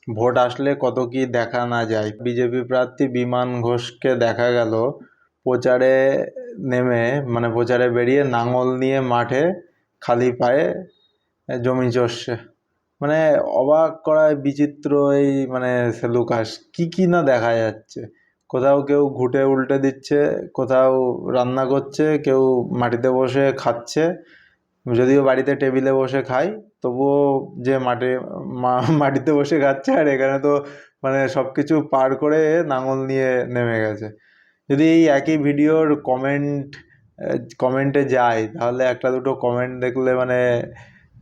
Vote আসলে কত কি দেখা না যায়। বিজেপি প্রার্থী বিমান ঘোষকে দেখা গেল প্রচারে নেমে, মানে প্রচারে বেরিয়ে লাঙল নিয়ে মাঠে খালি পায়ে জমি চষছে। মানে অবাক করায় বিচিত্র এই মানে সেলুকাস কি না দেখা যাচ্ছে। কোথাও কেউ ঘুঁটে উল্টে দিচ্ছে, কোথাও রান্না করছে, কেউ মাটিতে বসে খাচ্ছে। যদিও বাড়িতে টেবিলে বসে খাই, তবুও যে মাটিতে বসে খাচ্ছে, আর এখানে তো মানে সব কিছু পার করে লাঙল নিয়ে নেমে গেছে। যদি এই একই ভিডিওর কমেন্টে যায়, তাহলে একটা দুটো কমেন্ট দেখলে মানে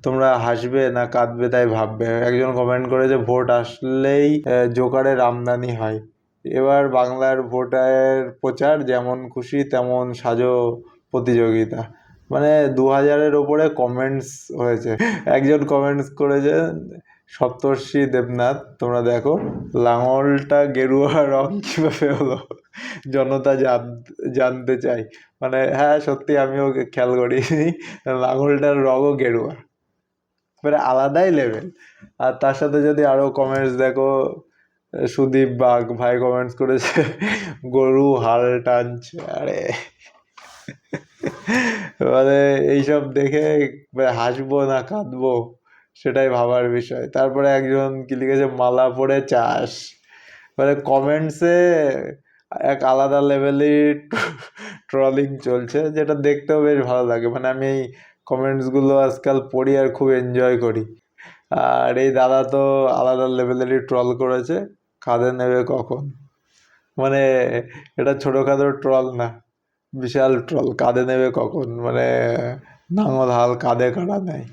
তোমরা হাসবে না কাঁদবে তাই ভাববে। একজন কমেন্ট করে যে ভোট আসলেই জোকারের আমদানি হয়, এবার বাংলার ভোটের প্রচার যেমন খুশি তেমন সাজো প্রতিযোগিতা। মানে 2000-এর ওপরে কমেন্টস হয়েছে। একজন কমেন্টস করেছে, সপ্তর্ষি দেবনাথ, তোমরা দেখো লাঙলটা গেরুয়া রং কিভাবে হলো, জনতা জানতে চাই। মানে হ্যাঁ, সত্যি আমিও খেয়াল করি লাঙলটার রঙও গেরুয়া, মানে আলাদাই লেভেল। আর তার সাথে যদি আরো কমেন্টস দেখো, সুদীপ বাগ ভাই কমেন্টস করেছে গরু হাল টানছে। আরে মানে এইসব দেখে হাসবো না কাঁদবো সেটাই ভাবার বিষয়। তারপরে একজন কি লিখেছে, মালা পরে চাষ। মানে কমেন্টসে এক আলাদা লেভেলের ট্রলিং চলছে, যেটা দেখতেও বেশ ভালো লাগে। মানে আমি এই কমেন্টসগুলো আজকাল পড়ি আর খুব এনজয় করি। আর এই দাদা তো আলাদা লেভেলেরই ট্রল করেছে, কাঁধে নেবে কখন। মানে এটা ছোটোখাটো ট্রল না, বিশাল ট্রল। কাঁধে নেবে কখন, মানে লাঙল হাল কাঁধে কারা নেয়।